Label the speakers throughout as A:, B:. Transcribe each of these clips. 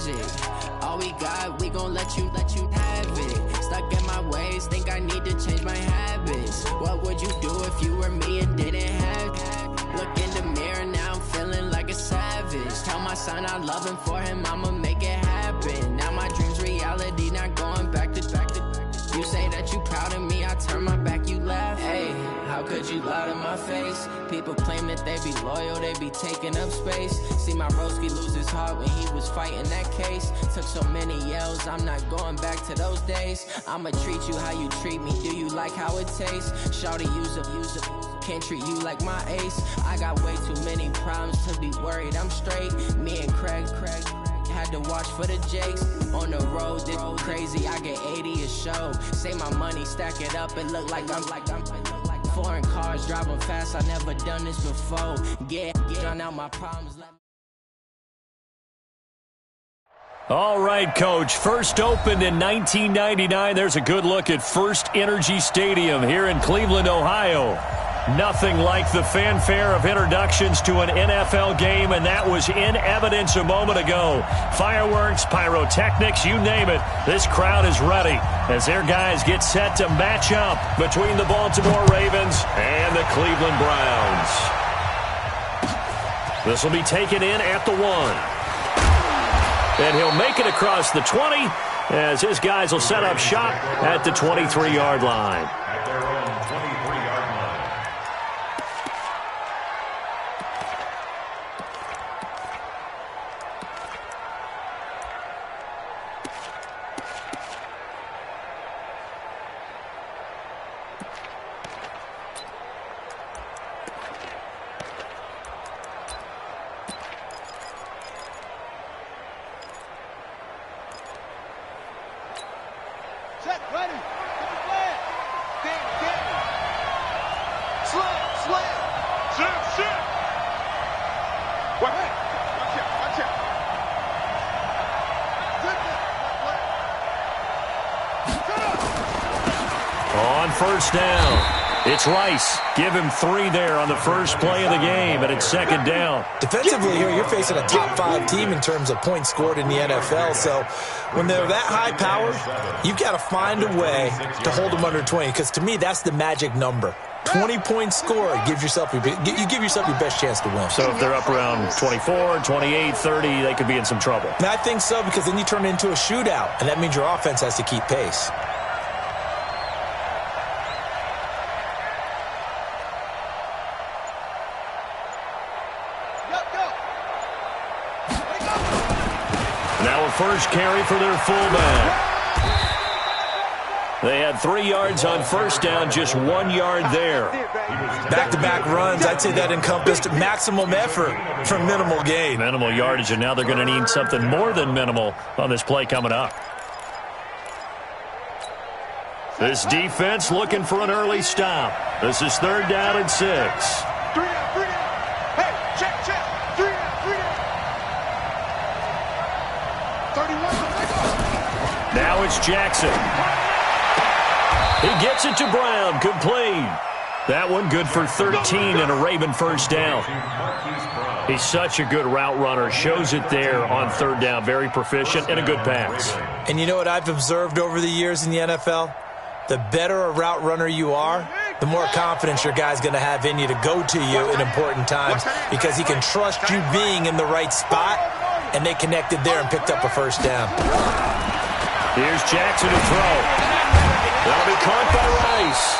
A: magic. All we got, we gon' let you have it. Stuck in my ways, think I need to change my habits. What would you do if you were me and didn't have it? Look in the mirror, now I'm feeling like a savage. Tell my son I love him, for him I'ma make it happen. Now my dream's reality, not going back to. You say that you proud of me, I turn my back, you laugh. Hey, how could you lie to my face? People claim that they be loyal, they be taking up space. See my broski lose his heart when he was fighting that case. Took so many yells, I'm not going back to those days. I'ma treat you how you treat me, do you like how it tastes? Shawty, use up, can't treat you like my ace. I got way too many problems to be worried, I'm straight. Me and Craig had to watch for the Jakes. On the road, this crazy, I get 80 a show. Say my money, stack it up, it look like I'm foreign cars, driving fast, I never done this before. Get drown out my problems.
B: All right, Coach. First opened in 1999. There's a good look at First Energy Stadium here in Cleveland, Ohio. Nothing like the fanfare of introductions to an NFL game, and that was in evidence a moment ago. Fireworks, pyrotechnics, you name it. This crowd is ready as their guys get set to match up between the Baltimore Ravens and the Cleveland Browns. This will be taken in at the 1. And he'll make it across the 20 as his guys will set up shop at the 23-yard line. On first down, it's Rice. Give him 3 there on the first play of the game, and it's second down.
C: Defensively here, you're facing a top 5 team in terms of points scored in the NFL. So when they're that high powered, you've got to find a way to hold them under 20, because to me, that's the magic number. 20 points scored, you give yourself your best chance to win.
B: So if they're up around 24, 28, 30, they could be in some trouble.
C: And I think so, because then you turn it into a shootout, and that means your offense has to keep pace.
B: Now a first carry for their fullback. They had 3 yards on first down, just 1 yard there.
C: Back-to-back runs, I'd say that encompassed maximum effort for minimal gain.
B: Minimal yardage, and now they're going to need something more than minimal on this play coming up. This defense looking for an early stop. This is 3rd down and 6.
D: 3 down. Hey, check. 3 down. 31.
B: Now it's Jackson. He gets it to Brown, complete. That one good for 13 and a Raven first down. He's such a good route runner. Shows it there on 3rd down. Very proficient and a good pass.
C: And you know what I've observed over the years in the NFL? The better a route runner you are, the more confidence your guy's going to have in you to go to you in important times, because he can trust you being in the right spot, and they connected there and picked up a first down.
B: Here's Jackson to throw. That'll be caught by Rice.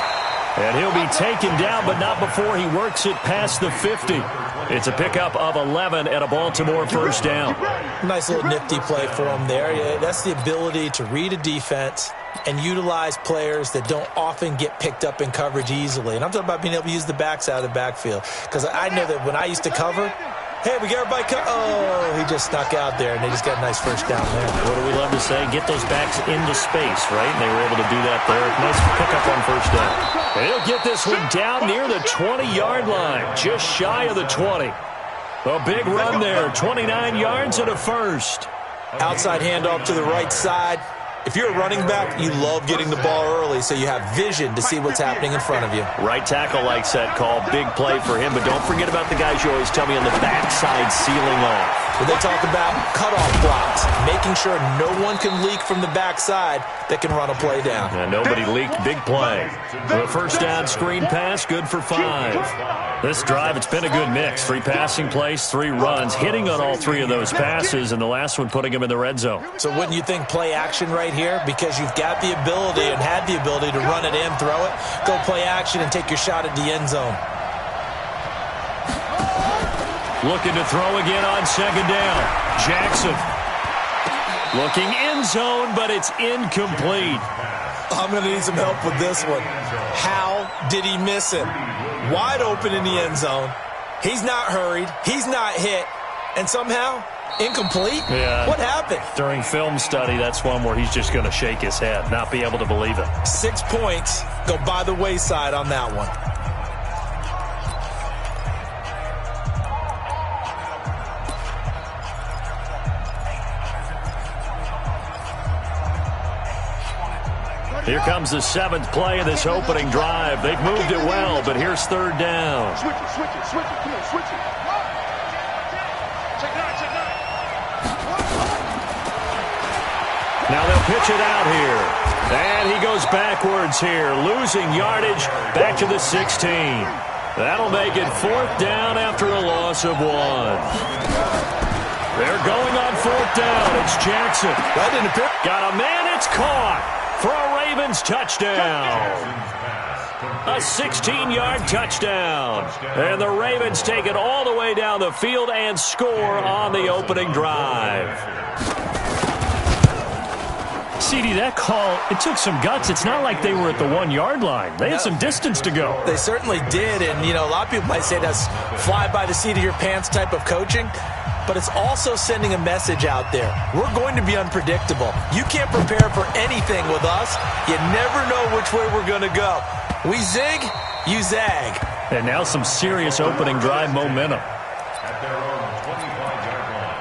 B: And he'll be taken down, but not before he works it past the 50. It's a pickup of 11 and a Baltimore first down.
C: Nice little nifty play for him there. Yeah, that's the ability to read a defense and utilize players that don't often get picked up in coverage easily. And I'm talking about being able to use the backs out of the backfield. Because I know that when I used to cover, hey, we got everybody oh, he just snuck out there, and they just got a nice first down there.
B: What do we love to say? Get those backs into space, right? And they were able to do that there. Nice pickup on first down. And he'll get this one down near the 20-yard line, just shy of the 20. A big run there, 29 yards and a first.
C: Outside handoff to the right side. If you're a running back, you love getting the ball early so you have vision to see what's happening in front of you.
B: Right tackle likes that call. Big play for him, but don't forget about the guys you always tell me on the backside sealing off.
C: where they talk about cutoff blocks, making sure no one can leak from the backside that can run a play down.
B: And nobody leaked. Big play. The first down screen pass, good for 5. This drive, it's been a good mix. 3 passing plays, 3 runs, hitting on all 3 of those passes, and the last one putting him in the red zone.
C: So wouldn't you think play action right here? Because you've got the ability and had the ability to run it in, throw it, go play action, and take your shot at the end zone.
B: Looking to throw again on second down. Jackson. Looking end zone, but it's incomplete.
C: I'm going to need some help with this one. How did he miss it? Wide open in the end zone. He's not hurried. He's not hit. And somehow, incomplete?
B: Yeah.
C: What happened?
B: During film study, that's one where he's just going to shake his head, not be able to believe it.
C: 6 points go by the wayside on that one.
B: Here comes the 7th play of this opening drive. They've moved it well, but here's third down.
D: Switch it. Come on, switch it. Check 9, check 9.
B: Now they'll pitch it out here. And he goes backwards here, losing yardage back to the 16. That'll make it 4th down after a loss of 1. They're going on 4th down. It's Jackson.
C: That didn't appear.
B: Got a man, it's caught for a Ravens touchdown. A 16-yard touchdown. And the Ravens take it all the way down the field and score on the opening drive. CD, that call, it took some guts. It's not like they were at the 1-yard line. They had some distance to go.
C: They certainly did. And, you know, a lot of people might say that's fly by the seat of your pants type of coaching. But it's also sending a message out there. We're going to be unpredictable. You can't prepare for anything with us. You never know which way we're going to go. We zig, you zag.
B: And now some serious opening drive momentum.
E: At their own 25-yard line.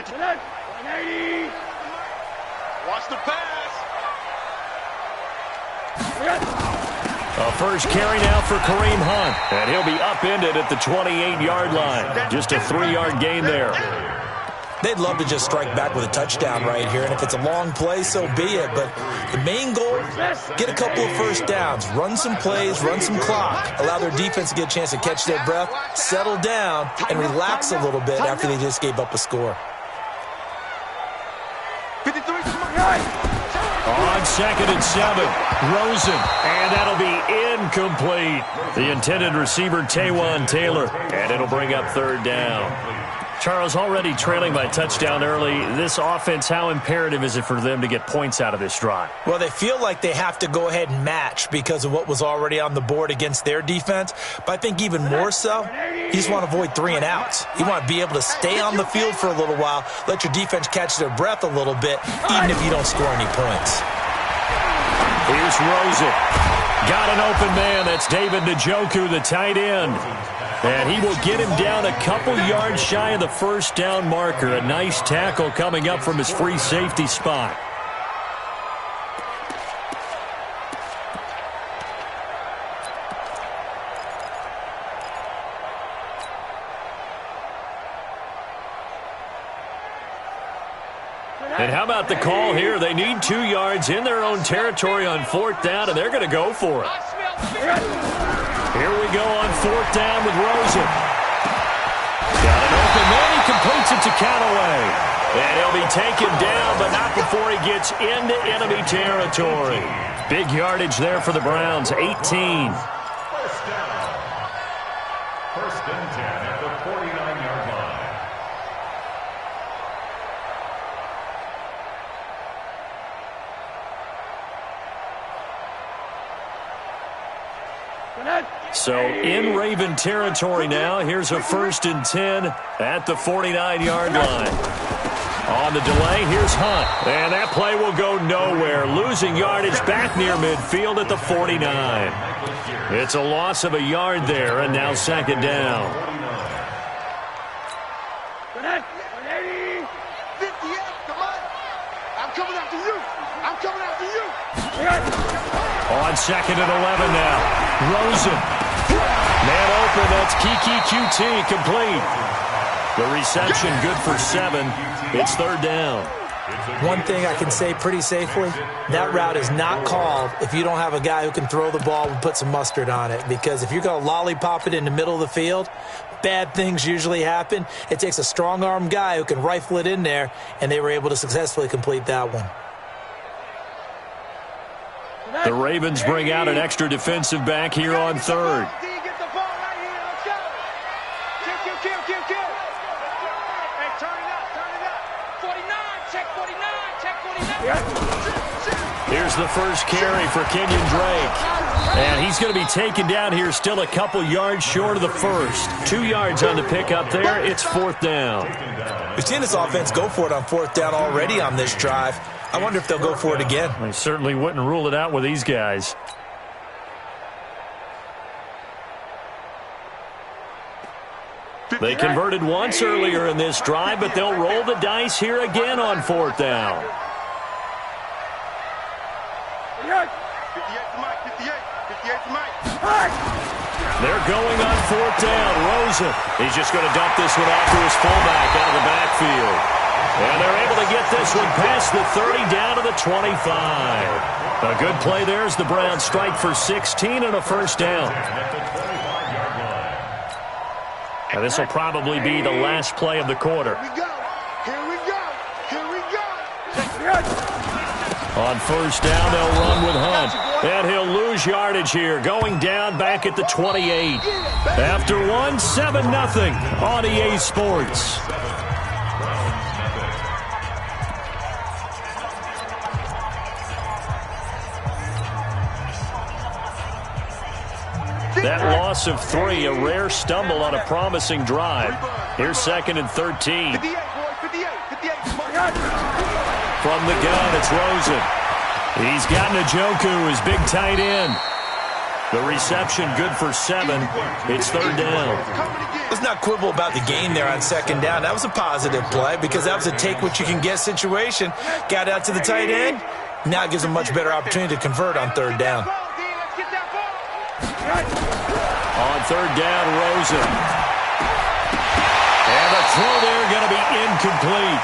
D: Tonight, 180. Watch the pass.
B: A first carry now for Kareem Hunt. And he'll be upended at the 28-yard line. Just a 3-yard gain there.
C: They'd love to just strike back with a touchdown right here. And if it's a long play, so be it. But the main goal, get a couple of first downs. Run some plays, run some clock. Allow their defense to get a chance to catch their breath, settle down, and relax a little bit after they just gave up a score.
D: 53.
B: On 2nd and 7, Rosen, and that'll be incomplete. The intended receiver, Taywan Taylor, and it'll bring up 3rd down. Charles, already trailing by touchdown early. This offense, how imperative is it for them to get points out of this drive?
C: Well, they feel like they have to go ahead and match because of what was already on the board against their defense. But I think even more so, you just want to avoid 3 and outs. You want to be able to stay on the field for a little while, let your defense catch their breath a little bit, even if you don't score any points.
B: Here's Rosen. Got an open man. That's David Njoku, the tight end. And he will get him down a couple yards shy of the first down marker. A nice tackle coming up from his free safety spot. And how about the call here? They need 2 yards in their own territory on 4th down, and they're going to go for it. Here we go on 4th down with Rosen. Got an open man. He completes it to Callaway. And he'll be taken down, but not before he gets into enemy territory. Big yardage there for the Browns, 18.
E: First down. 1st and 10 at the 49-yard line.
B: So in Raven territory now. Here's a 1st and 10 at the 49-yard line. On the delay, here's Hunt. And that play will go nowhere. Losing yardage back near midfield at the 49. It's a loss of a yard there, and now 2nd down.
D: 180. 58, come on. I'm coming after you. I'm coming after you.
B: On 2nd and 11 now. Rosen. Man open. That's Kiki QT complete. The reception good for 7. It's 3rd down.
C: One thing I can say pretty safely, that route is not called if you don't have a guy who can throw the ball and put some mustard on it. Because if you're going to lollipop it in the middle of the field, bad things usually happen. It takes a strong-armed guy who can rifle it in there, and they were able to successfully complete that one.
B: The Ravens bring out an extra defensive back here on 3rd. Here's the first carry for Kenyon Drake. And he's going to be taken down here still a couple yards short of the first. 2 yards on the pickup there. It's 4th down.
C: We've seen this offense go for it on 4th down already on this drive. I wonder if they'll go for it again.
B: I certainly wouldn't rule it out with these guys. They converted once earlier in this drive, but they'll roll the dice here again on 4th down.
D: 58 to Mike, 58 to Mike.
B: They're going on 4th down. Rosen. He's just going to dump this one off to his fullback out of the backfield. And they're able to get this one past the 30 down to the 25. A good play there as the Browns strike for 16 and a first down. And this will probably be the last play of the quarter.
D: Here we go. Here we go. Here we go.
B: On first down, they'll run with Hunt. And he'll lose yardage here, going down back at the 28. After one, 7-0 on EA Sports. That loss of 3, a rare stumble on a promising drive. Here's 2nd and 13.
D: 58, boys, 58.
B: From the gun, it's Rosen. He's got Njoku, his big tight end. The reception good for 7. It's 3rd down.
C: Let's not quibble about the gain there on 2nd down. That was a positive play because that was a take-what-you-can-get situation. Got out to the tight end. Now it gives them a much better opportunity to convert on 3rd down.
B: On 3rd down, Rosen. And the throw there going to be incomplete.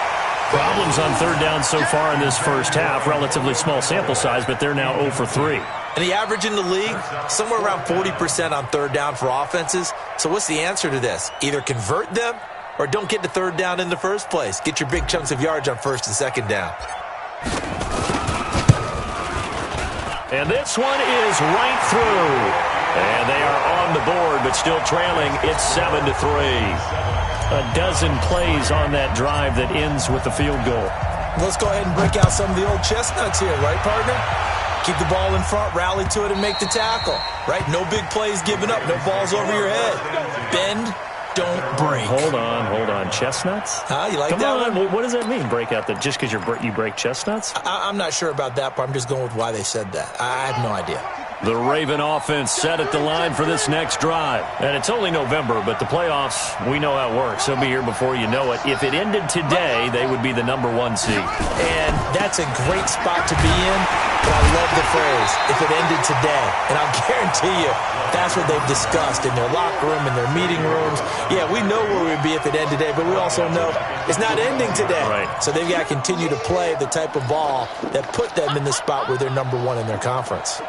B: Problems on 3rd down so far in this first half. Relatively small sample size, but they're now 0 for 3.
C: And the average in the league, somewhere around 40% on 3rd down for offenses. So what's the answer to this? Either convert them or don't get to 3rd down in the first place. Get your big chunks of yards on 1st and 2nd down.
B: And this one is right through. And they are on the board, but still trailing. It's 7-3. A dozen plays on that drive that ends with the field goal.
C: Let's go ahead and break out some of the old chestnuts here, right, partner? Keep the ball in front, rally to it, and make the tackle, right? No big plays given up, no balls over your head. Bend, don't break.
B: Hold on. Chestnuts?
C: You like
B: Come
C: that
B: on.
C: one?
B: What does that mean, break out? Just because you break chestnuts?
C: I'm not sure about that part. I'm just going with why they said that. I have no idea.
B: The Raven offense set at the line for this next drive. And it's only November, but the playoffs, we know how it works. They'll be here before you know it. If it ended today, they would be the #1 seed.
C: And that's a great spot to be in, but I love the phrase, if it ended today. And I'll guarantee you, that's what they've discussed in their locker room, in their meeting rooms. Yeah, we know where we'd be if it ended today, but we also know it's not ending today.
B: Right. So
C: they've got to continue to play the type of ball that put them in the spot where they're #1 in their conference.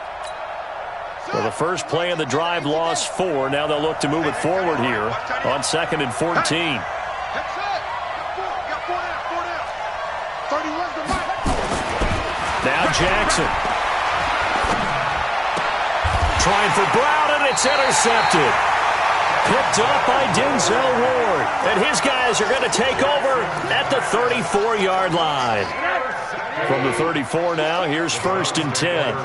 B: Well, the first play of the drive lost 4. Now they'll look to move it forward here on 2nd and 14. Now Jackson. Trying for Brown, and it's intercepted. Picked up by Denzel Ward. And his guys are going to take over at the 34-yard line. From the 34 now, here's 1st and 10.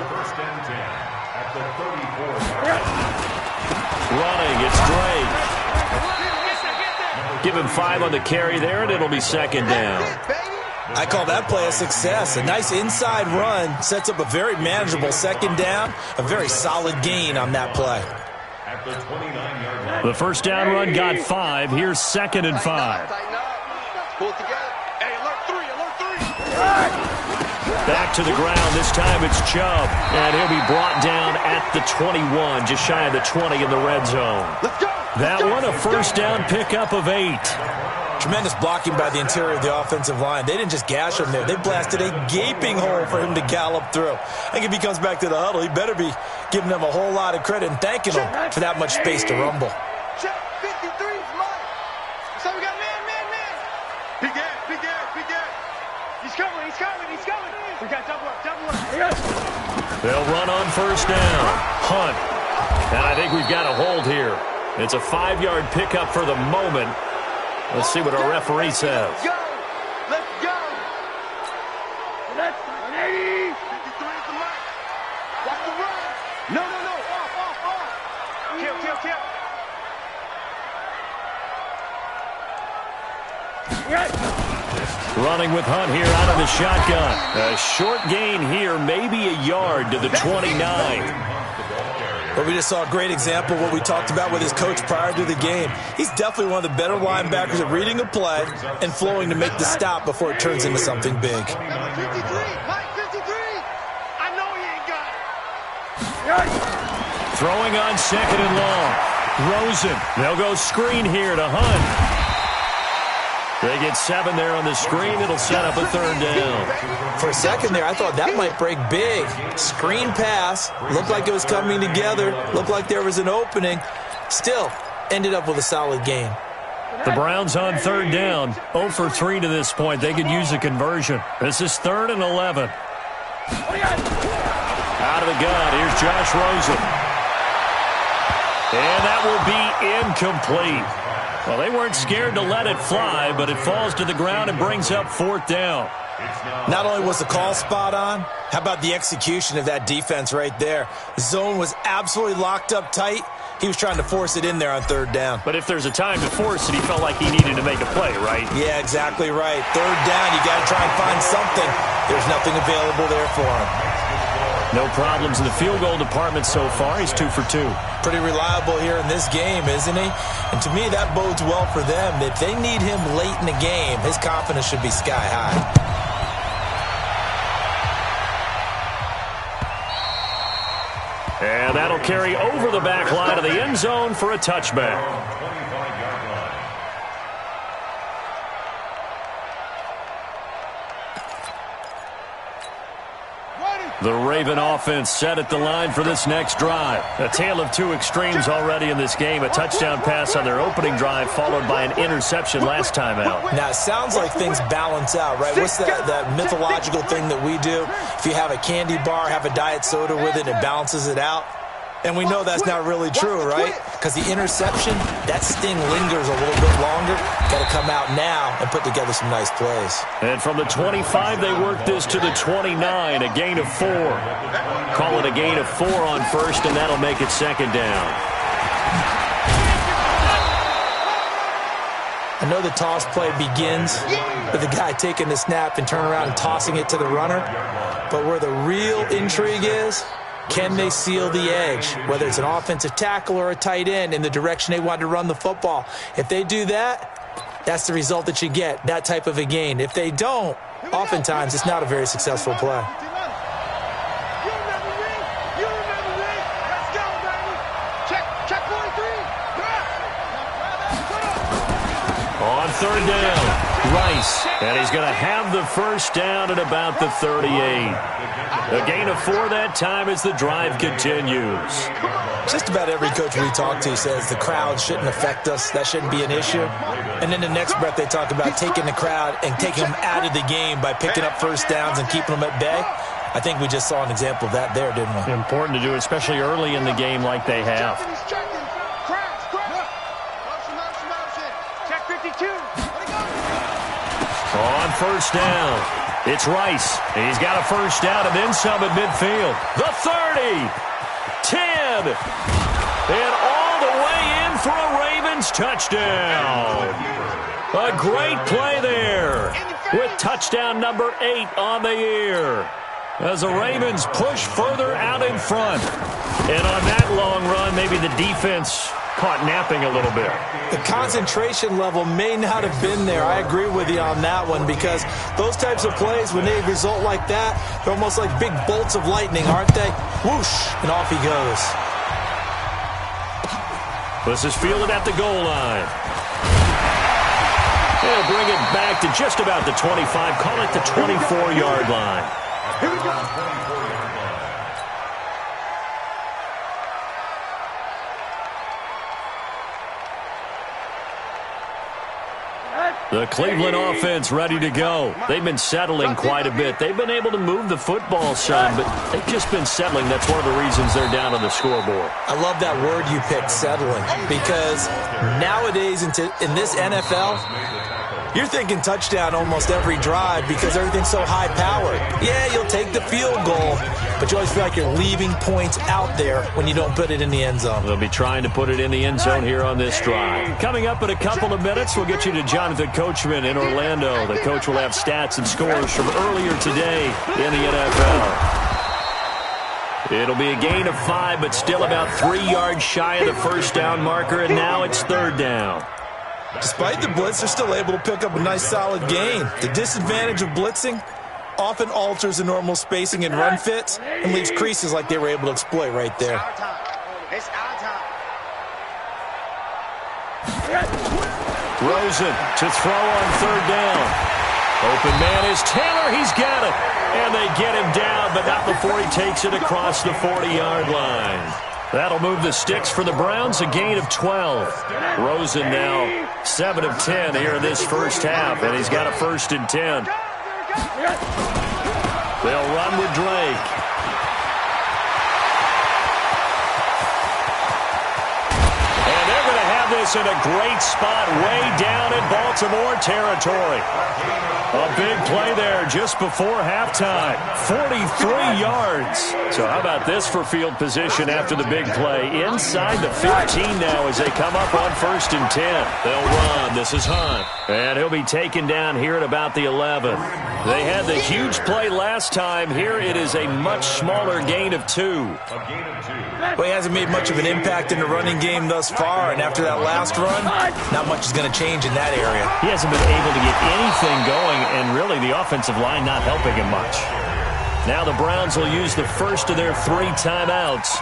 B: Running, it's Drake. Give him 5 on the carry there, and it'll be 2nd down.
C: I call that play a success. A nice inside run sets up a very manageable 2nd down. A very solid gain on that play.
B: The first down run got 5. Here's 2nd and 5.
D: Pull it together. Hey, alert 3, alert 3.
B: Back to the ground. This time it's Chubb. And he'll be brought down at the 21, just shy of the 20 in the red zone. That one a first down pickup of 8.
C: Tremendous blocking by the interior of the offensive line. They didn't just gash him there. They blasted a gaping hole for him to gallop through. I think if he comes back to the huddle, he better be giving them a whole lot of credit and thanking them for that much space to rumble.
D: Check 53, man. So we got man. Big gas. He's coming. We got double up.
B: They'll run on first down. Hunt. And I think we've got a hold here. It's a 5-yard pickup for the moment. Let's see what our referee says.
D: Let's go. Let's 180. 53 is the mark. Watch the run. No. Off. Kill.
B: Running with Hunt here out of the shotgun. A short gain here, maybe a yard to the 29.
C: But we just saw a great example of what we talked about with his coach prior to the game. He's definitely one of the better linebackers at reading a play and flowing to make the stop before it turns into something big.
D: Number 53, Mike 53. I know he ain't got it.
B: Throwing on second and long. Rosen. They'll go screen here to Hunt. They get 7 there on the screen. It'll set up a third down.
C: For a second there, I thought that might break big. Screen pass. Looked like it was coming together. Looked like there was an opening. Still, ended up with a solid gain.
B: The Browns on third down. 0 for 3 to this point. They could use a conversion. This is 3rd and 11. Out of the gun. Here's Josh Rosen. And that will be incomplete. Well, they weren't scared to let it fly, but it falls to the ground and brings up 4th down.
C: Not only was the call spot on, how about the execution of that defense right there? The zone was absolutely locked up tight. He was trying to force it in there on 3rd down.
B: But if there's a time to force it, he felt like he needed to make a play, right?
C: Yeah, exactly right. 3rd down, you got to try and find something. There's nothing available there for him.
B: No problems in the field goal department so far. He's 2 for 2.
C: Pretty reliable here in this game, isn't he? And to me, that bodes well for them. If they need him late in the game, his confidence should be sky high.
B: And that'll carry over the back line of the end zone for a touchback. The Raven offense set at the line for this next drive. A tale of 2 extremes already in this game. A touchdown pass on their opening drive followed by an interception last time out.
C: Now, it sounds like things balance out, right? What's that mythological thing that we do? If you have a candy bar, have a diet soda with it, it balances it out. And we know that's not really true, right? Because the interception, that sting lingers a little bit longer. Got to come out now and put together some nice plays.
B: And from the 25, they work this to the 29, a gain of 4. Call it a gain of 4 on first, and that'll make it 2nd down.
C: I know the toss play begins with the guy taking the snap and turning around and tossing it to the runner. But where the real intrigue is, can they seal the edge, whether it's an offensive tackle or a tight end, in the direction they want to run the football? If they do that, that's the result that you get, that type of a gain. If they don't, oftentimes it's not a very successful play.
B: On 3rd down, Rice. And he's going to have the first down at about the 38. A gain of 4 that time as the drive continues.
C: Just about every coach we talk to says the crowd shouldn't affect us. That shouldn't be an issue. And then the next breath they talk about taking the crowd and taking them out of the game by picking up first downs and keeping them at bay. I think we just saw an example of that there, didn't we?
B: Important to do, especially early in the game like they have.
D: Check 52.
B: On first down, it's Rice. He's got a first down and then some at midfield. The 30, 10, and all the way in for a Ravens touchdown. A great play there with touchdown number 8 on the year as the Ravens push further out in front. And on that long run, maybe the defense caught napping a little bit.
C: The concentration level may not have been there. I agree with you on that one, because those types of plays, when they result like that, they're almost like big bolts of lightning, aren't they? Whoosh, and off he goes.
B: This is fielded at the goal line. They'll bring it back to just about the 25. Call it the 24-yard line.
D: Here we go.
B: The Cleveland offense ready to go. They've been settling quite a bit. They've been able to move the football some, but they've just been settling. That's one of the reasons they're down on the scoreboard.
C: I love that word you picked, settling, because nowadays in this NFL, you're thinking touchdown almost every drive because everything's so high-powered. Yeah, you'll take the field goal, but you always feel like you're leaving points out there when you don't put it in the end zone.
B: They'll be trying to put it in the end zone here on this drive. Coming up in a couple of minutes, we'll get you to Jonathan Coachman in Orlando. The coach will have stats and scores from earlier today in the NFL. It'll be a gain of 5, but still about 3 yards shy of the first down marker, and now it's third down.
C: Despite the blitz, they're still able to pick up a nice solid gain. The disadvantage of blitzing often alters the normal spacing and run fits and leaves creases like they were able to exploit right there.
D: It's our time.
B: Rosen to throw on third down. Open man is Taylor. He's got it. And they get him down, but not before he takes it across the 40-yard line. That'll move the sticks for the Browns, a gain of 12. Rosen now 7 of 10 here in this first half, and he's got a 1st and 10. They'll run with Drake. And they're going to have this in a great spot way down in Baltimore territory. A big play there just before halftime. 43 yards. So how about this for field position after the big play? Inside the 15 now as they come up on 1st and 10. They'll run. This is Hunt. And he'll be taken down here at about the 11. They had the huge play last time. Here it is a much smaller gain of 2.
C: Well, he hasn't made much of an impact in the running game thus far, and after that last run, not much is going to change in that area.
B: He hasn't been able to get anything going, and really the offensive line not helping him much. Now the Browns will use the first of their 3 timeouts,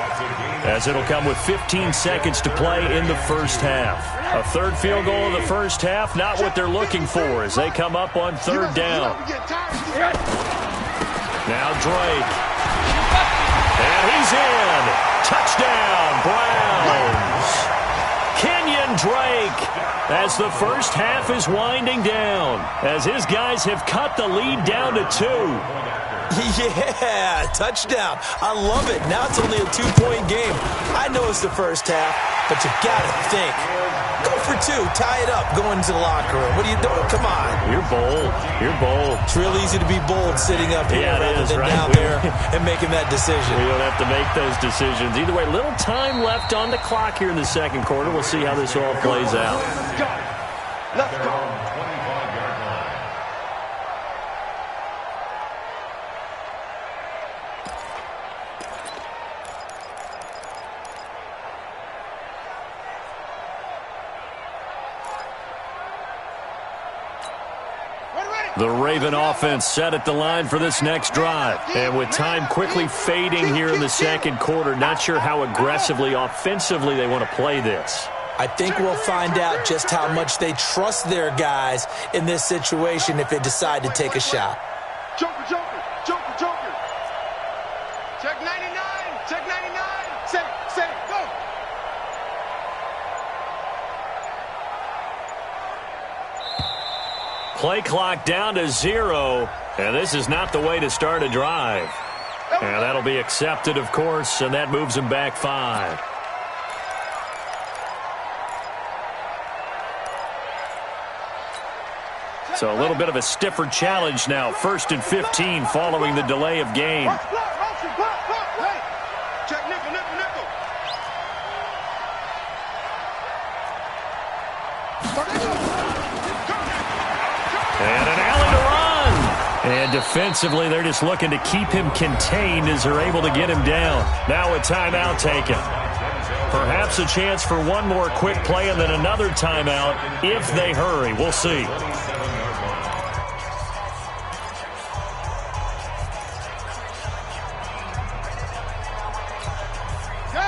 B: as it'll come with 15 seconds to play in the first half. A third field goal of the first half, not what they're looking for as they come up on third down. Now Drake. And he's in. Touchdown, Browns. Kenyon Drake, as the first half is winding down, as his guys have cut the lead down to 2.
C: Yeah, touchdown. I love it. Now it's only a 2-point game. I know it's the first half, but you got to think. Go for 2. Tie it up. Go into the locker room. What are you doing? Come on.
B: You're bold. You're bold.
C: It's real easy to be bold sitting up here rather than down there and making that decision.
B: We don't have to make those decisions. Either way, little time left on the clock here in the second quarter. We'll see how this all plays out.
D: Let's go.
B: The Raven offense set at the line for this next drive. And with time quickly fading here in the second quarter, not sure how aggressively, offensively they want to play this.
C: I think we'll find out just how much they trust their guys in this situation if they decide to take a shot.
D: Joker, Joker, Joker, Joker. Check 99, check 99. Say, go.
B: Play clock down to 0, and this is not the way to start a drive. And that'll be accepted, of course, and that moves him back 5. So a little bit of a stiffer challenge now. 1st and 15 following the delay of game.
D: Check nickel, nickel, nickel.
B: And an alley to run. And defensively, they're just looking to keep him contained as they're able to get him down. Now a timeout taken. Perhaps a chance for one more quick play and then another timeout if they hurry. We'll see.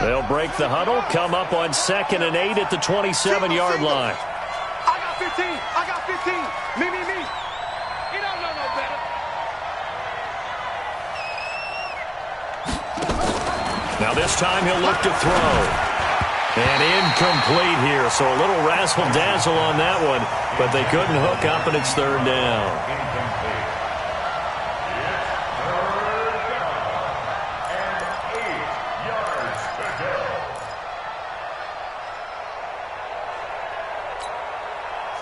B: They'll break the huddle, come up on 2nd and 8 at the 27-yard line.
D: I got 15. I got 15. Me. You don't know no better.
B: Now this time he'll look to throw. And incomplete here, so a little razzle-dazzle on that one, but they couldn't hook up, and it's 3rd down.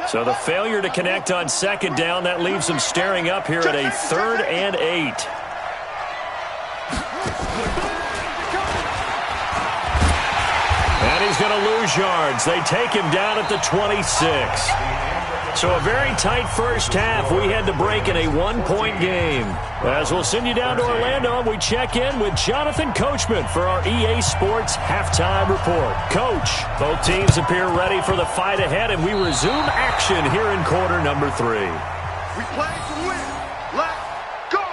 B: So the failure to connect on 2nd down, that leaves them staring up here at a 3rd and 8. And he's going to lose yards. They take him down at the 26. So a very tight first half. We had to break in a one-point game. As we'll send you down to Orlando, we check in with Jonathan Coachman for our EA Sports Halftime Report. Coach, both teams appear ready for the fight ahead, and we resume action here in quarter number 3.
D: We play to win. Let's go.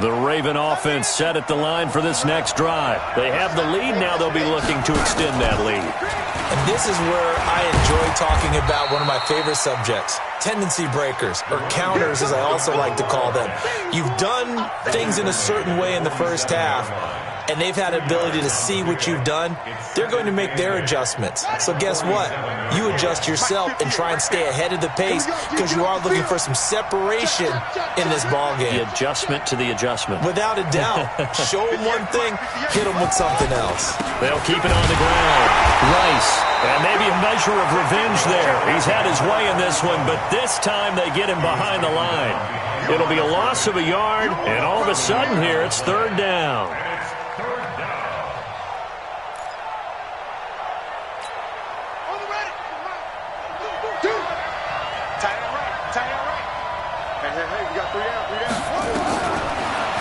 B: The Raven offense set at the line for this next drive. They have the lead. Now they'll be looking to extend that lead.
C: And this is where I enjoy talking about one of my favorite subjects, tendency breakers, or counters as I also like to call them. You've done things in a certain way in the first half, and they've had the ability to see what you've done. They're going to make their adjustments. So guess what? You adjust yourself and try and stay ahead of the pace because you are looking for some separation in this ball game.
B: The adjustment to the adjustment.
C: Without a doubt. Show them one thing, hit them with something else.
B: They'll keep it on the ground. Rice, and maybe a measure of revenge there. He's had his way in this one, but this time they get him behind the line. It'll be a loss of a yard, and all of a sudden here it's 3rd down.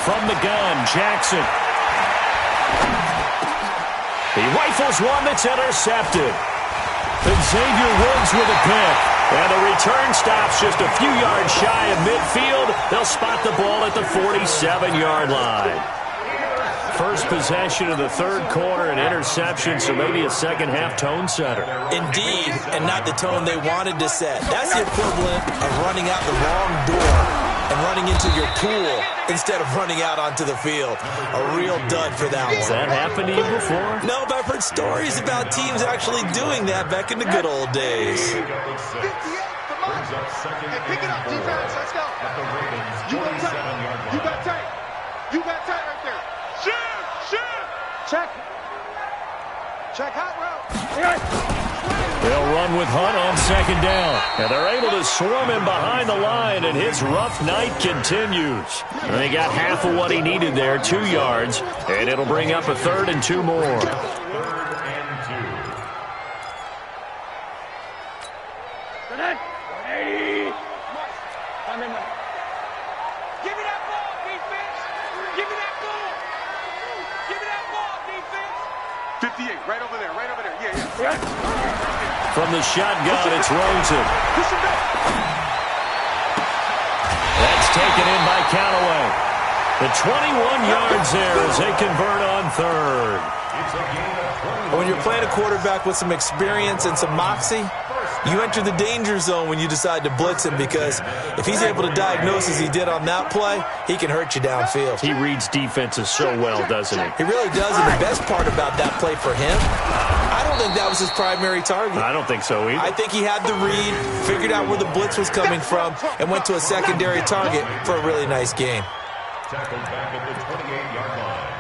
B: From the gun, Jackson. He rifles one that's intercepted. And Xavier Woods with a pick. And the return stops just a few yards shy of midfield. They'll spot the ball at the 47-yard line. First possession of the 3rd quarter, an interception, so maybe a second-half tone setter.
C: Indeed, and not the tone they wanted to set. That's the equivalent of running out the wrong door and running into your pool instead of running out onto the field. A real dud for that one.
B: Has that happened to you before?
C: No, but I've heard stories about teams actually doing that back in the good old days.
D: 58, come on. Hey, pick it up, defense. Let's go. You got tight. You got tight. You got tight right there. Shoot. Check. Check hot route.
B: They'll run with Hunt on 2nd down. And they're able to swarm him behind the line, and his rough night continues. And they got half of what he needed there, 2 yards, and it'll bring up a 3rd and 2 more.
E: 3rd and 2.
D: Give me that ball, defense. Give me that ball. Give me that ball, defense. 58, right over there. Yeah.
B: From the shotgun, it's Rosen. That's taken in by Callaway. The 21 yards there as they convert on 3rd.
C: When you're playing a quarterback with some experience and some moxie, you enter the danger zone when you decide to blitz him, because if he's able to diagnose as he did on that play, he can hurt you downfield.
B: He reads defenses so well, doesn't he?
C: He really does, and the best part about that play for him, I don't think that was his primary target.
B: I don't think so either.
C: I think he had the read, figured out where the blitz was coming from, and went to a secondary target for a really nice game.
E: Tackled back at the 28-yard line.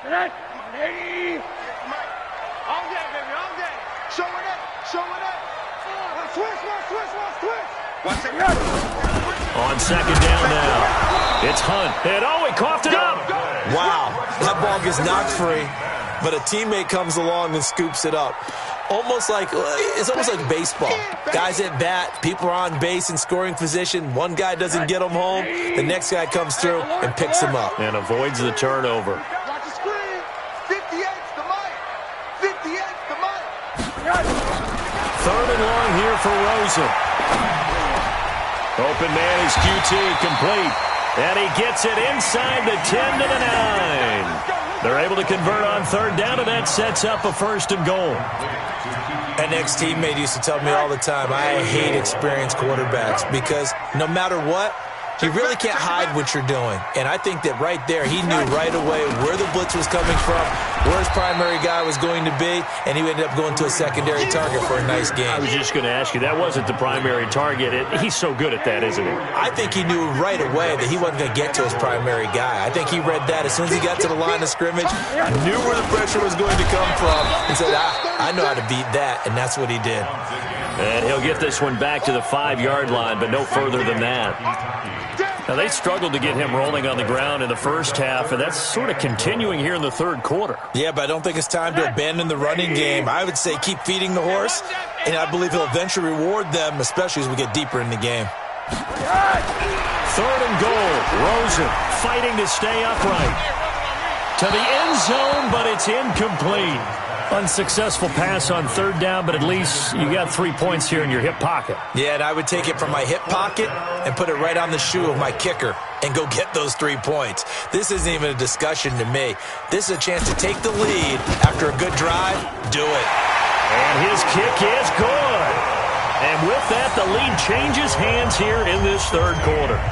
D: All day, baby, all day. Show it up, show it up. Switch. Watch it.
B: On second down now. It's Hunt. And he coughed it up.
C: Wow, that ball gets knocked free, but a teammate comes along and scoops it up. It's almost like baseball. Guys at bat, people are on base in scoring position. One guy doesn't get him home. The next guy comes through and picks him up.
B: And avoids the turnover.
D: Watch the screen. 58's the mic. 58's the mic.
B: Third and long here for Rosen. Open man is QT, complete. And he gets it inside the 10 to the 9. They're able to convert on third down, and that sets up a first and goal.
C: An ex-teammate used to tell me all the time, I hate experienced quarterbacks because no matter what, you really can't hide what you're doing. And I think that right there, he knew right away where the blitz was coming from, where his primary guy was going to be, and he ended up going to a secondary target for a nice game.
B: I was just going to ask you, that wasn't the primary target. He's so good at that, isn't he?
C: I think he knew right away that he wasn't going to get to his primary guy. I think he read that as soon as he got to the line of scrimmage, knew where the pressure was going to come from, and said, I know how to beat that, and that's what he did.
B: And he'll get this one back to the 5-yard line, but no further than that. Now, they struggled to get him rolling on the ground in the first half, and that's sort of continuing here in the third quarter.
C: Yeah, but I don't think it's time to abandon the running game. I would say keep feeding the horse, and I believe he'll eventually reward them, especially as we get deeper in the game.
B: Third and goal. Rosen fighting to stay upright. To the end zone, but it's incomplete. Unsuccessful pass on third down, but at least you got 3 points here in your hip pocket.
C: Yeah, and I would take it from my hip pocket and put it right on the shoe of my kicker and go get those 3 points. This isn't even a discussion to me. This is a chance to take the lead after a good drive. Do it.
B: And his kick is good. And with that, the lead changes hands here in this third quarter.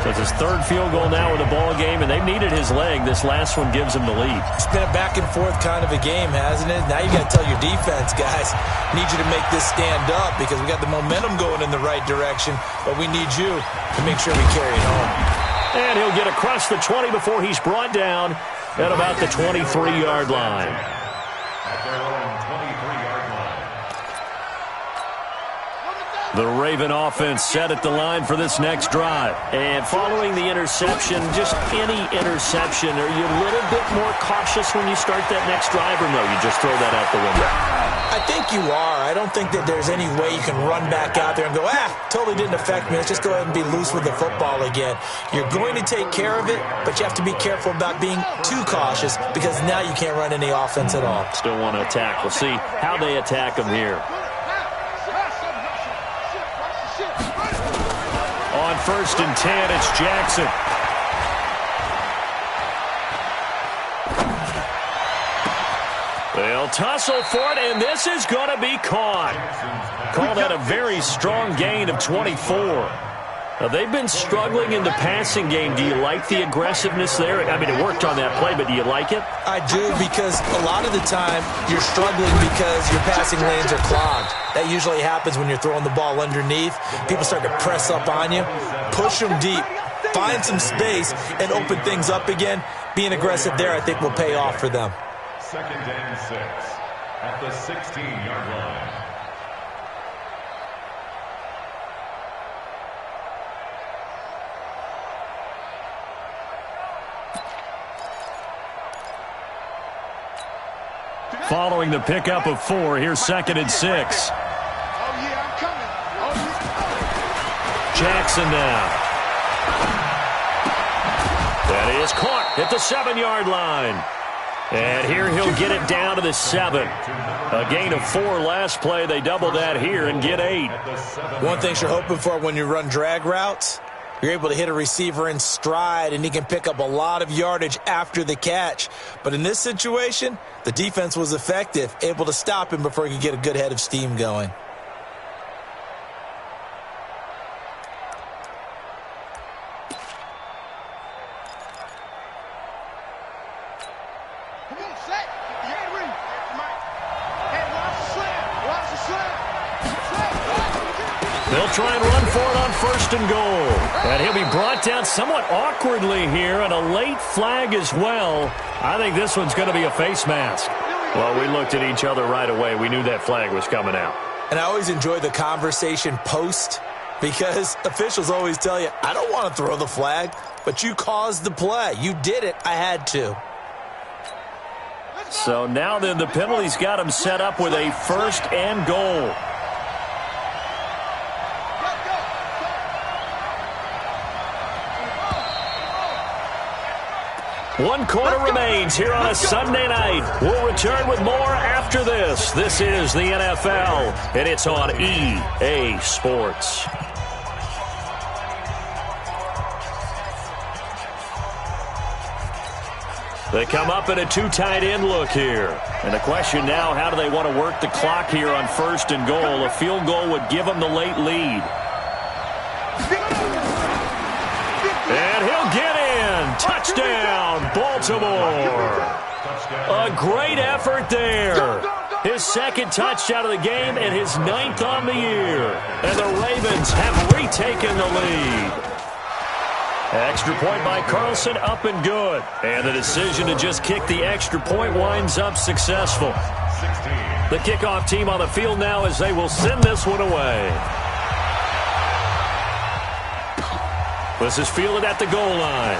B: So it's his third field goal now in the ball game, and they've needed his leg. This last one gives him the lead.
C: It's been a back-and-forth kind of a game, hasn't it? Now you got to tell your defense, guys, need you to make this stand up because we got the momentum going in the right direction, but we need you to make sure we carry it home.
B: And he'll get across the 20 before he's brought down at about the 23-yard line. The Raven offense set at the line for this next drive. And following the interception, just any interception, are you a little bit more cautious when you start that next drive, or no, you just throw that out the window?
C: I think you are. I don't think that there's any way you can run back out there and go, totally didn't affect me. Let's just go ahead and be loose with the football again. You're going to take care of it, but you have to be careful about being too cautious because now you can't run any offense at all.
B: Still want to attack. We'll see how they attack him here. On 1st and 10, it's Jackson. They'll tussle for it, and this is going to be caught. Called out a very strong gain of 24. Now, they've been struggling in the passing game. Do you like the aggressiveness there? I mean, it worked on that play, but do you like it?
C: I do, because a lot of the time you're struggling because your passing lanes are clogged. That usually happens when you're throwing the ball underneath. People start to press up on you. Push them deep. Find some space and open things up again. Being aggressive there, I think, will pay off for them.
E: 2nd and 6 at the 16-yard line.
B: Following the pickup of 4, here's 2nd and 6.
D: Oh, yeah, I'm coming.
B: Jackson now. That is caught at the 7-yard line. And here he'll get it down to the 7. A gain of 4 last play. They double that here and get 8.
C: One thing you're hoping for when you run drag routes, you're able to hit a receiver in stride, and he can pick up a lot of yardage after the catch. But in this situation, the defense was effective, able to stop him before he could get a good head of steam going.
B: They'll try and run for it on 1st and goal. And he'll be brought down somewhat awkwardly here, and a late flag as well. I think this one's going to be a face mask. Well, we looked at each other right away. We knew that flag was coming out.
C: And I always enjoy the conversation post, because officials always tell you, I don't want to throw the flag, but you caused the play. You did it. I had to.
B: So now then the penalty's got him set up with a 1st and goal. One quarter remains here on a Sunday night. We'll return with more after this. This is the NFL, and it's on EA Sports. They come up in a 2 tight end look here. And the question now, how do they want to work the clock here on 1st and goal? A field goal would give them the late lead. And he'll get in. Touchdown, Baltimore. A great effort there. His 2nd touchdown of the game and his 9th on the year. And the Ravens have retaken the lead. Extra point by Carlson, up and good. And the decision to just kick the extra point winds up successful. The kickoff team on the field now as they will send this one away. This is fielded at the goal line.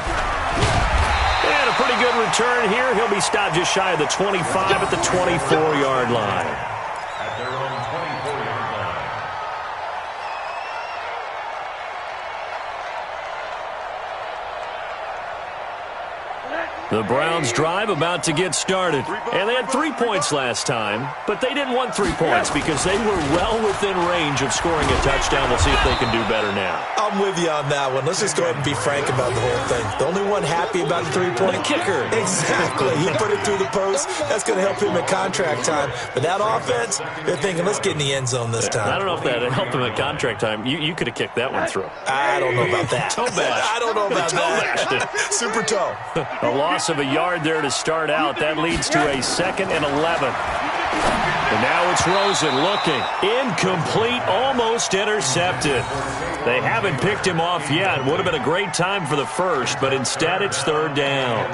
B: And a pretty good return here. He'll be stopped just shy of the 25 at the 24-yard line.
E: At their own 24-yard line.
B: The Browns drive about to get started. And they had 3 points last time, but they didn't want 3 points because they were well within range of scoring a touchdown. We'll see if they can do better now.
C: I'm with you on that one. Let's just go ahead and be frank about the whole thing. The only one happy about the 3-point
B: kicker.
C: Exactly. He put it through the post. That's going to help him at contract time. But that offense, they're thinking, let's get in the end zone this time.
B: I don't know if that helped him at contract time. You could have kicked that one through.
C: I don't know about that.
B: Toe bash.
C: I don't know about that. Super toe.
B: A loss of a yard there to start out. That leads to a 2nd and 11. And now it's Rosen looking. Incomplete, almost intercepted. They haven't picked him off yet. Would have been a great time for the first, but instead it's 3rd down.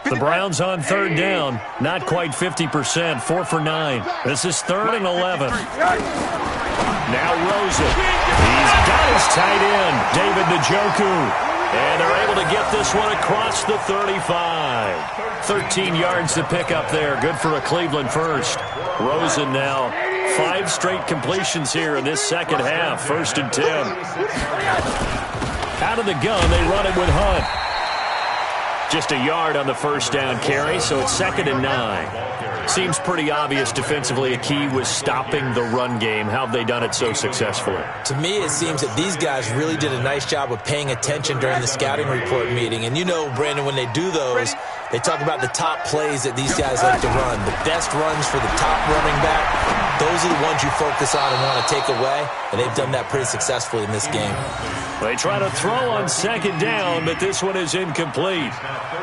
B: The Browns on 3rd down. Not quite 50%. 4 for 9. This is 3rd and 11. Now Rosen. He's got his tight end, David Njoku. And they're able to get this one across the 35. 13 yards to pick up there. Good for a Cleveland first. Rosen now 5 straight completions here in this second half. 1st and 10. Out of the gun, they run it with Hunt. Just a yard on the 1st down carry, so it's 2nd and 9. Seems pretty obvious defensively a key was stopping the run game. How have they done it so successfully?
C: To me, it seems that these guys really did a nice job of paying attention during the scouting report meeting. And you know, Brandon, when they do those, they talk about the top plays that these guys like to run. The best runs for the top running back, those are the ones you focus on and want to take away. And they've done that pretty successfully in this game.
B: They try to throw on 2nd down, but this one is incomplete.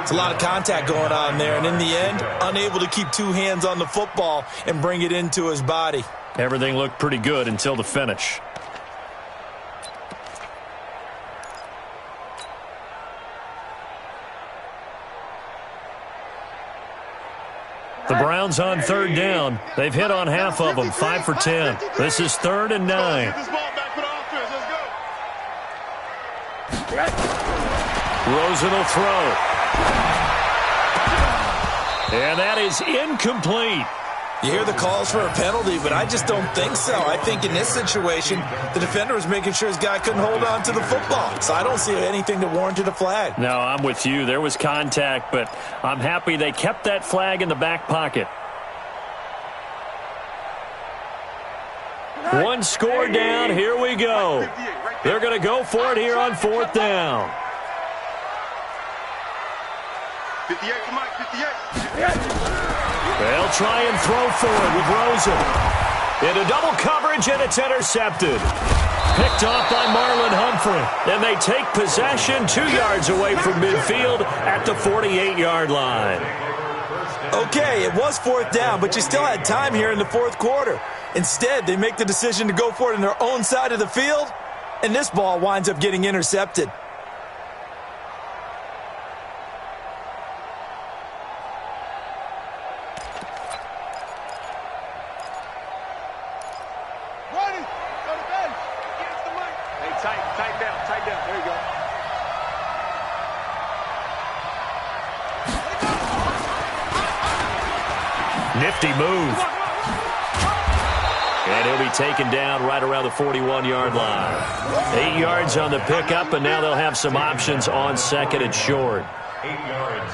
C: It's a lot of contact going on there, and in the end, unable to keep 2 hands on the football and bring it into his body.
B: Everything looked pretty good until the finish. The Browns on 3rd down. They've hit on half of them, 5 for 10. This is 3rd and 9. Rosen will throw. And that is incomplete.
C: You hear the calls for a penalty, but I just don't think so. I think in this situation, the defender was making sure his guy couldn't hold on to the football. So I don't see anything that warranted a flag.
B: No, I'm with you. There was contact, but I'm happy they kept that flag in the back pocket. One score down. Here we go. They're going to go for it here on 4th down.
D: 58, come on, 58.
B: They'll try and throw for it with Rosen. Into double coverage, and it's intercepted. picked off by Marlon Humphrey. And they take possession 2 yards away from midfield at the 48-yard line.
C: Okay, it was 4th down, but you still had time here in the 4th quarter. Instead, they make the decision to go for it on their own side of the field, and this ball winds up getting intercepted.
B: Nifty move. And he'll be taken down right around the 41-yard line. 8 yards on the pickup, and now they'll have some options on 2nd and short.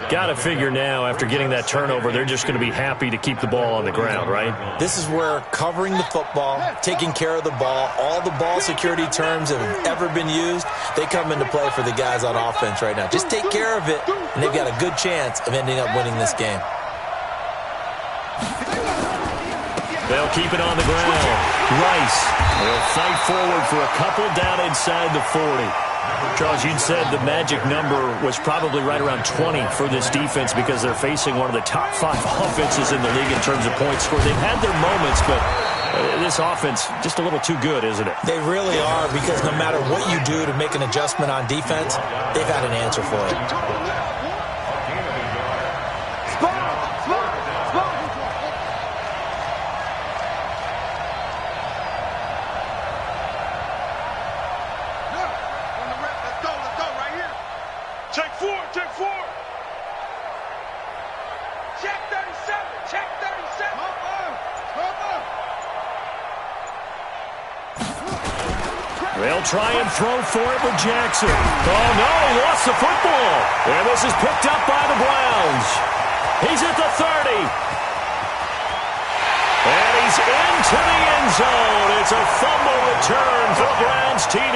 B: Got to figure now, after getting that turnover, they're just going to be happy to keep the ball on the ground, right?
C: This is where covering the football, taking care of the ball, all the ball security terms that have ever been used, they come into play for the guys on offense right now. Just take care of it, and they've got a good chance of ending up winning this game.
B: They'll keep it on the ground. Rice will fight forward for a couple down inside the 40. Charles, you'd said the magic number was probably right around 20 for this defense because they're facing one of the top 5 offenses in the league in terms of points scored. They've had their moments, but this offense just a little too good, isn't it?
C: They really are, because no matter what you do to make an adjustment on defense, they've had an answer for it.
B: They'll try and throw for it with Jackson. Oh, no, he lost the football. And this is picked up by the Browns. He's at the 30. And he's into the end zone. It's a fumble return for Browns TD.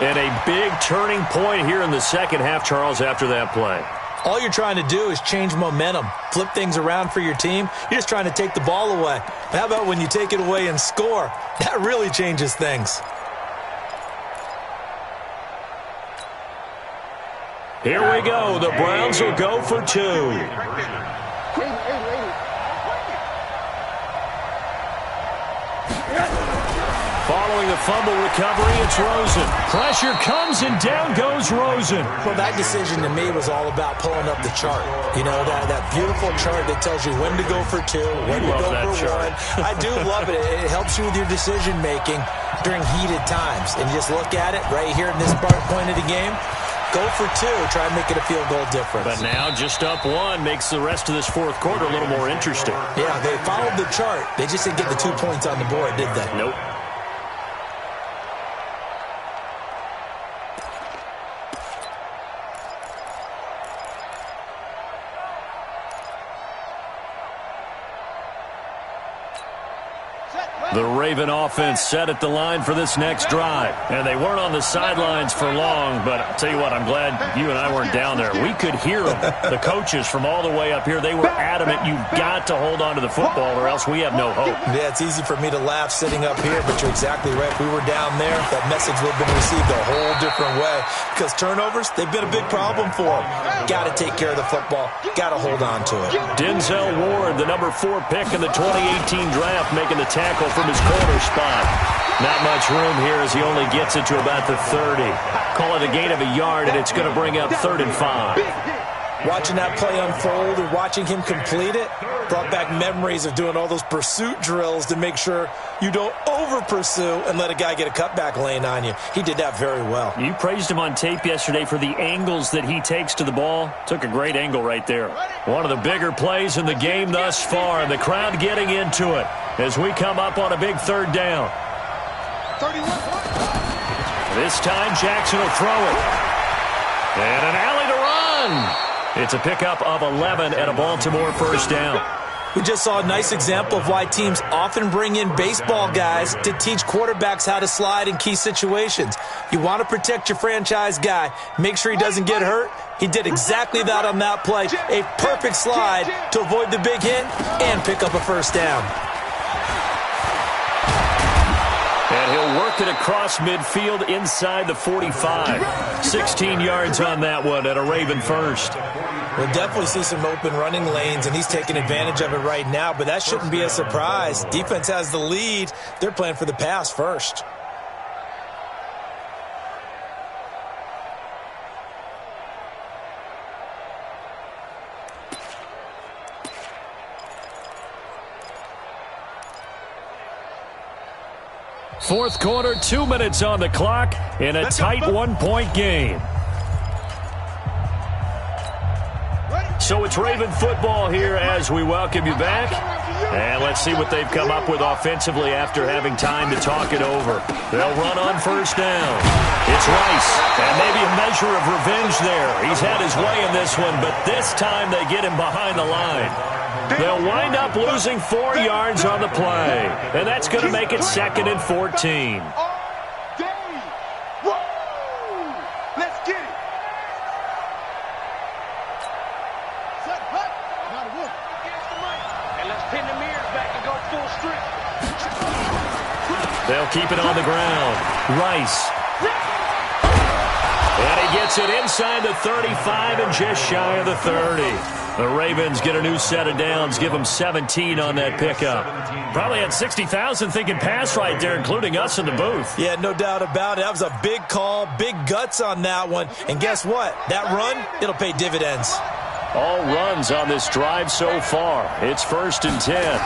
B: And a big turning point here in the second half, Charles, after that play.
C: All you're trying to do is change momentum, flip things around for your team. You're just trying to take the ball away. How about when you take it away and score? That really changes things.
B: Here we go. The Browns will go for 2. Following the fumble recovery, it's Rosen. Pressure comes, and down goes Rosen.
C: Well, that decision to me was all about pulling up the chart. You know, that beautiful chart that tells you when to go for 2, when to go for 1. I do love it. It helps you with your decision-making during heated times. And you just look at it right here in this point of the game. Go for 2. Try and make it a field goal difference.
B: But now just up 1 makes the rest of this 4th quarter a little more interesting.
C: Yeah, they followed the chart. They just didn't get the 2 points on the board, did they?
B: Nope. The Raven offense set at the line for this next drive. And they weren't on the sidelines for long, but I'll tell you what, I'm glad you and I weren't down there. We could hear them, the coaches from all the way up here. They were adamant, you've got to hold on to the football or else we have no hope.
C: Yeah, it's easy for me to laugh sitting up here, but you're exactly right. If we were down there, that message would have been received a whole different way. Because turnovers, they've been a big problem for them. Got to take care of the football. Got to hold on to it.
B: Denzel Ward, the number 4 pick in the 2018 draft, making the tackle from his corner spot. Not much room here as he only gets it to about the 30. Call it a gain of a yard, and it's going to bring up 3rd and 5.
C: Watching that play unfold and watching him complete it brought back memories of doing all those pursuit drills to make sure you don't over-pursue and let a guy get a cutback lane on you. He did that very well.
B: You praised him on tape yesterday for the angles that he takes to the ball. Took a great angle right there. One of the bigger plays in the game thus far, and the crowd getting into it as we come up on a big 3rd down. This time Jackson will throw it. And an alley to run. It's a pickup of 11 and a Baltimore 1st down.
C: We just saw a nice example of why teams often bring in baseball guys to teach quarterbacks how to slide in key situations. You want to protect your franchise guy. Make sure he doesn't get hurt. He did exactly that on that play. A perfect slide to avoid the big hit and pick up a 1st down.
B: And he'll work it across midfield inside the 45. 16 yards on that one and a Raven first.
C: We'll definitely see some open running lanes, and he's taking advantage of it right now, but that shouldn't be a surprise. Defense has the lead. They're playing for the pass first.
B: Fourth quarter, 2 minutes on the clock in a tight one-point game. So it's Raven football here as we welcome you back. And let's see what they've come up with offensively after having time to talk it over. They'll run on first down. It's Rice, and maybe a measure of revenge there. He's had his way in this one, but this time they get him behind the line. They'll wind up losing 4 yards on the play, and that's going to make it 2nd and 14. They'll keep it on the ground. Rice. And he gets it inside the 35 and just shy of the 30. The Ravens get a new set of downs, give them 17 on that pickup. Probably had 60,000 thinking pass right there, including us in the booth.
C: Yeah, no doubt about it. That was a big call, big guts on that one. And guess what? That run, it'll pay dividends.
B: All runs on this drive so far. It's 1st and 10.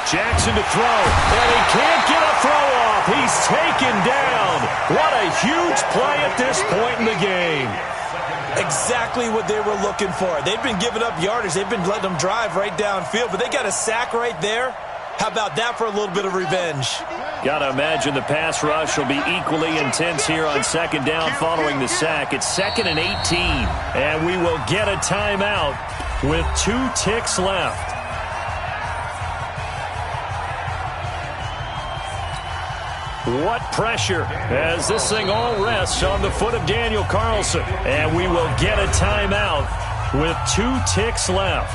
B: Jackson to throw, and he can't get a throw off. He's taken down. What a huge play at this point in the game.
C: Exactly what they were looking for. They've been giving up yardage. They've been letting them drive right downfield, but they got a sack right there. How about that for a little bit of revenge?
B: Got to imagine the pass rush will be equally intense here on 2nd down following the sack. It's 2nd and 18, and we will get a timeout with 2 ticks left. What pressure as this thing all rests on the foot of Daniel Carlson. And we will get a timeout with 2 ticks left.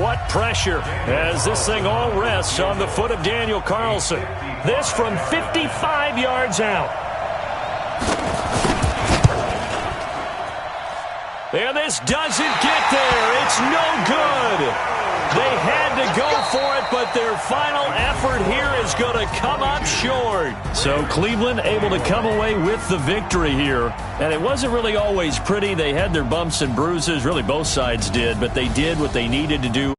B: What pressure as this thing all rests on the foot of Daniel Carlson. This from 55 yards out. And this doesn't get there. It's no good. They had to go for it, but their final effort here is going to come up short. So Cleveland able to come away with the victory here. And it wasn't really always pretty. They had their bumps and bruises. Really, both sides did. But they did what they needed to do.